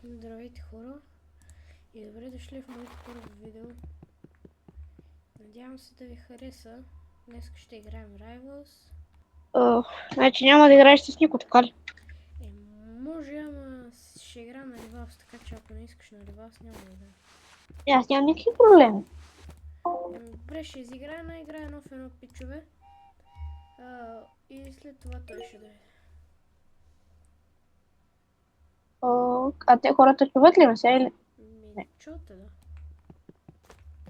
Здравейте хора и добре дошли в моето първо видео. Надявам се да ви хареса. Днес ще играем Rivals. Значи няма да играеш с никой, така ли? Може, ама ще игра на Rivals, така че ако не искаш на Rivals няма да играем. Аз нямам никакви проблеми. Добре, ще изиграя една игра едно в едно, пичове. И след това той ще дойде. А те хората чуват ли ме сега или? Не. Чуте, да.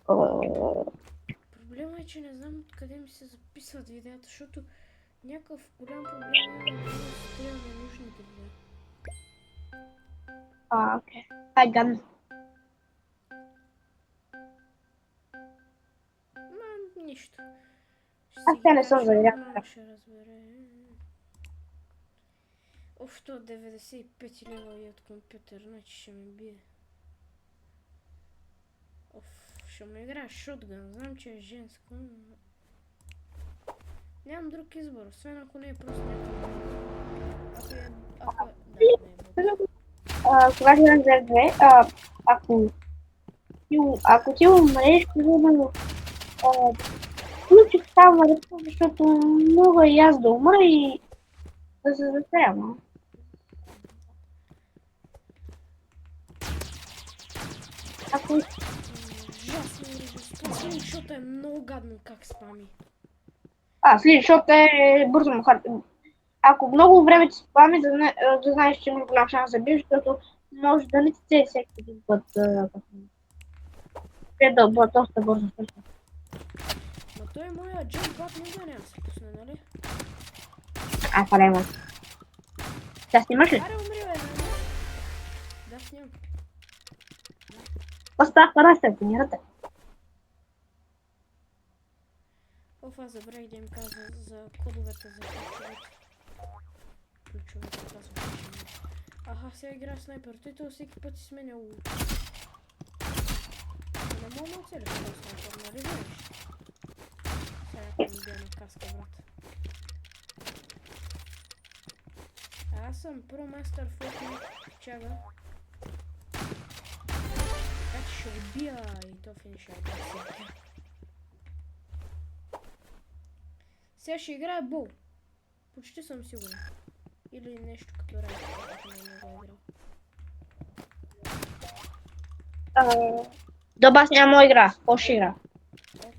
О, Проблема е, че не знам откъде ми се записват видеята, защото някакъв голям проблем има да спирам ненужните видеа. окей. Ай, гадно. Нищо. Ще Аз си тя ги не съм кажа, заиграл. но ще разбере. Общо 95 лева и от компютър, значи ще ме бие. Ще му играя шотган, знам, че е женско, но... Нямам друг избор, освен ако не е просто някакъв... Ако е... Да, не е бот. Когато имам за две, ако ти умреш, примерно, включих само ръка, защото мога и аз да умра и да се застряма. Ако Ужасно режим, защото е много гадно как спами. след, защото е бързо му харта. Ако много време ти спами, да знаеш, че има голям шанс да биеш, защото може да не ти цели всеки един път. Те да бъдат доста бързо също. Ма той моя джампад никога няма да се пусне, нали? Това не има. Тя снимаш ли? Аре, умри, бе, да, снимам. Остава растя, тренирате. Аз забравих да им каза за кодовете за ключовете. Ключовете казвам. Аха, сега игра снайпер. Той всеки път си сменя лук. Не мога да оцеля това снайпер, нали знаеш? Сега някой ми бия на каска, брат. Аз съм промастър фотник чага. Така че ще убия и то финишер. Сега ще играя бол. Почти съм сигурен. Или нещо като райф, ако не го е играл. Доба аз няма игра. Какво ще игра? Ок.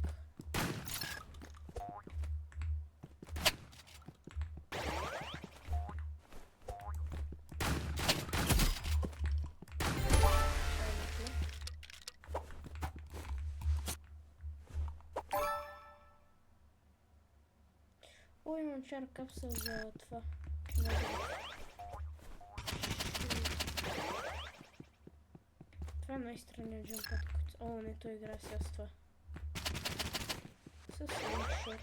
О, имам чар капсул за това. Това е най-странният джампад, който... О, не, той игра сега с това. С слиншот.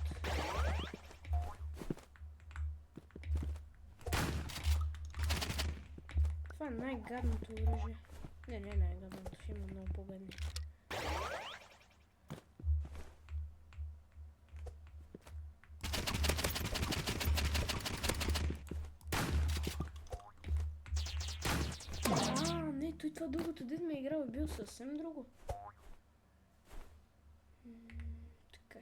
Това е най-гадното оръжие. Не най-гадното, ще има много по-гадни. Не, той това другото дед ме е играл и бил съвсем друго. Така.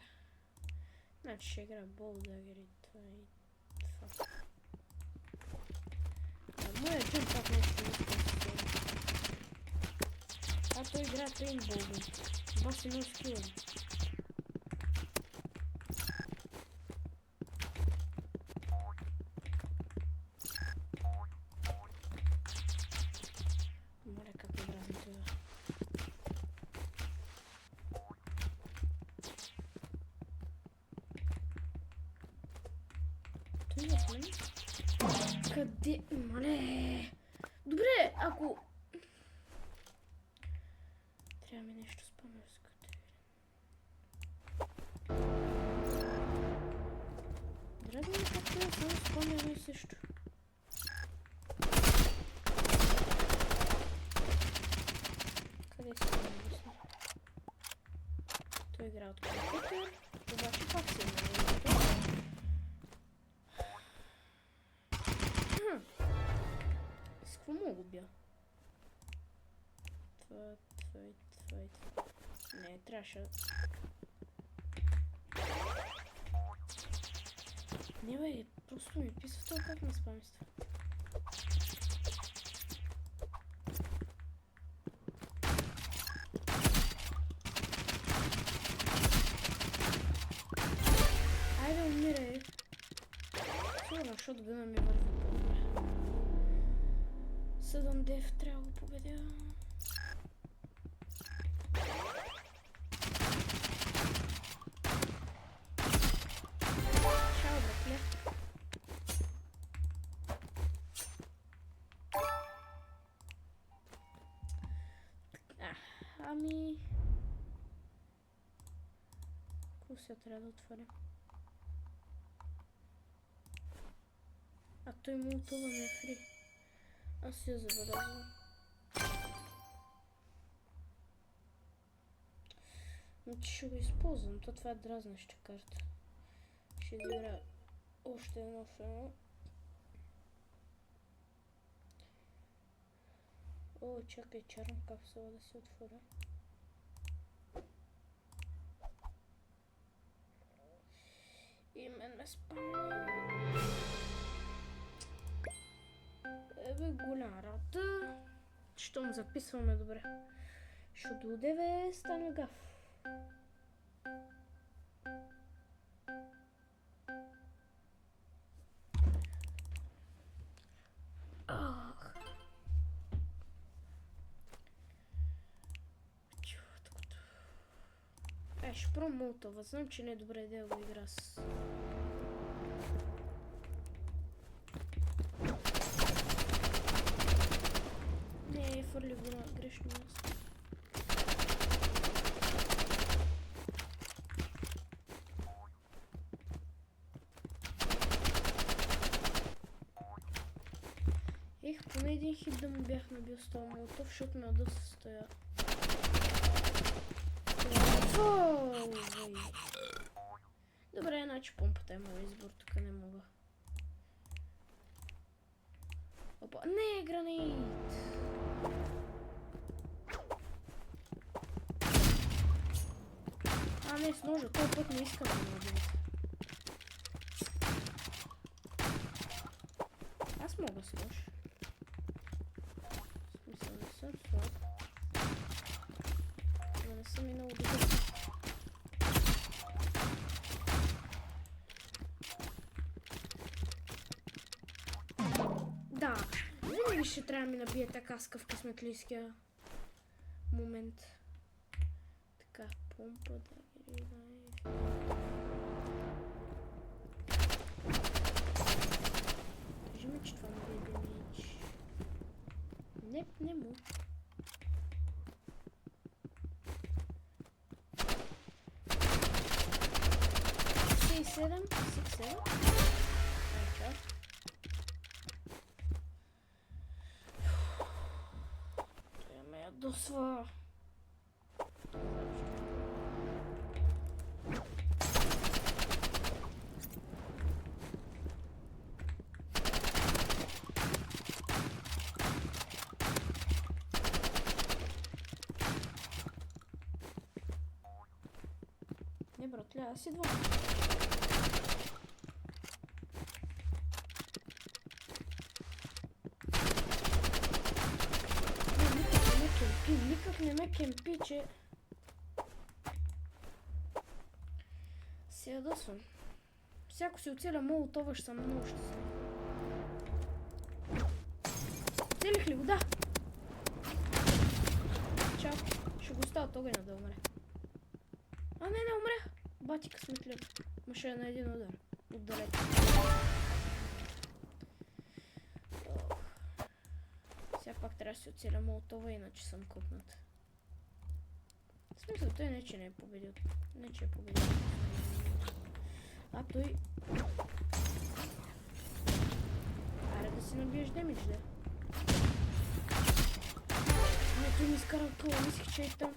Значи ще игра болдагери, това и това. Моя джъм пак нещо не иска да се... той игра пейнтбол, баси много скилъм. Моля, как е дразни това. Той е в мен? Къде? Мале! Добре, ако... Трябва ми нещо спомерско. Дразни ми как това само спомерно и също. Къде се спомерно? Той игра от компютър, обаче пак се има. С какво мога бя? Fight. Не, трябваше... Не бе, просто ми писва това как ме спамиства. Айде, умирай. Сигурно, шотгъна ми върви по-добре. Съдън Дев трябва да го победя. Чао, братле. Ами... Какво сега трябва да отворя? А той молотова не е фри. Аз си я забелязвам. Значи ще го използвам. То това е дразнеща карта. Ще изиграя още едно в едно. О, чакай, черна капсула да се отворя. И мен ме спамя. Ебе, голяма работа. Щом записваме добре. Защото до 9 стане гаф. Ах. Чувството. Ще пробвам молотова. Знам, че не е добре да го игра с... Не, фърли го на грешно място. Поне един хит да му бях набил с този молотов, защото ме доста стоя. Добре, значи помпата е моят избор, тук не мога. Опа, не, гранит! А, не, с ножа, този път не искам да ме убият. Аз мога с нож. Смисъл, не съм слаб. Но не съм и много добър. Да, винаги ще трябва да ми набие така каска в късметлийския момент. Така, помпа, да ги кажи ми, че това не е демидж. Не му. Сикс-7. Чао. Той ме ядосва. Не, братле, аз идвам. Никак не ме кемпи, че... Се ядосвам. Всяко си оцеля молотова, ще съм много щастлив. Целих ли го? Да! Чао. Ще го оставя от огъня да умре. А, не умрях. Бати късметлив. Маше е на един удар. Отдалеч. Сега пак трябва да си оцеля молотова, иначе съм купнат. В смисъл, той не че не е победил. Не че е победил. А той... Аре да си набиеш демидж, да. Не, той ми изкарал това, мислих, че е там.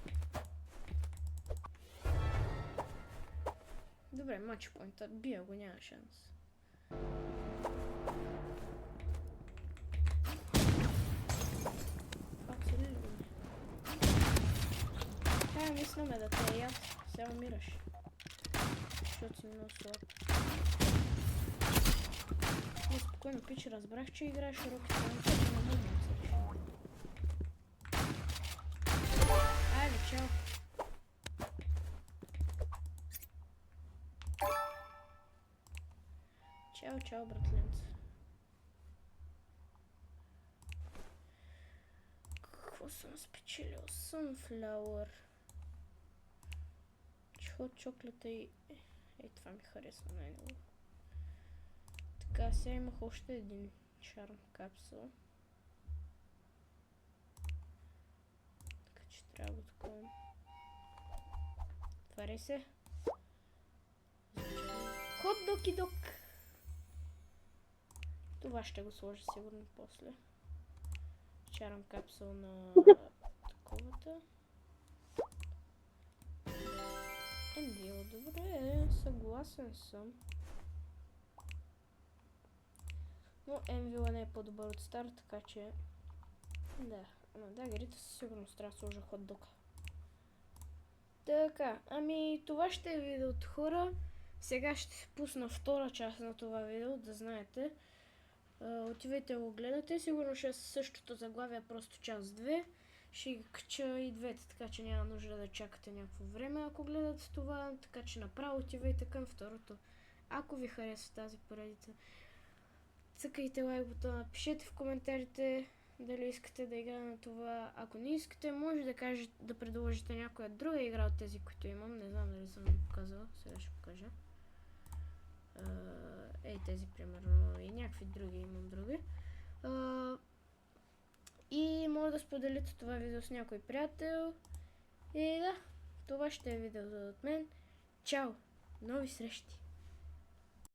Добре, матчпоинтът, бия го, няма шанс. Фак, се ли го? мисля ме да те яд. Сега умираш. Защото си много слаб. Но спокойно, пич, разбрах, че играеш Rocket Launcher, не мога да се реши. Айде, чао. Чао, чао, братленце. Какво съм спечелил? Sunflower. Hot chocolate и... Ей, това ми харесва най-много. Така, сега имах още един шарм капсул. Така че трябва да го таковам. Отваряй се. Хот док и док. Това ще го сложа сигурно после. Шарм капсул на таковата. Енвил, добре, съгласен съм. Но Енвила не е по-добър от Стар, така че... Да, ама дагерите със сигурност трябва да сложа хот-дог. Така, ами това ще е видеото, хора. Сега ще пусна втора част на това видео, да знаете. Отивайте го гледате, сигурно ще е същото заглавие, просто част 2. Ще ги кача и двете, така че няма нужда да чакате някакво време, ако гледате това. Така че направо отивайте към второто. Ако ви харесва тази поредица, цъкайте лайк бутона, пишете в коментарите дали искате да игра на това. Ако не искате, може да кажете, да предложите някоя друга игра от тези, които имам. Не знам дали съм ви показала, сега ще покажа. Ей, тези примерно и някакви други имам други. И може да споделите това видео с някой приятел. И да, това ще е видео от мен. Чао! Нови срещи!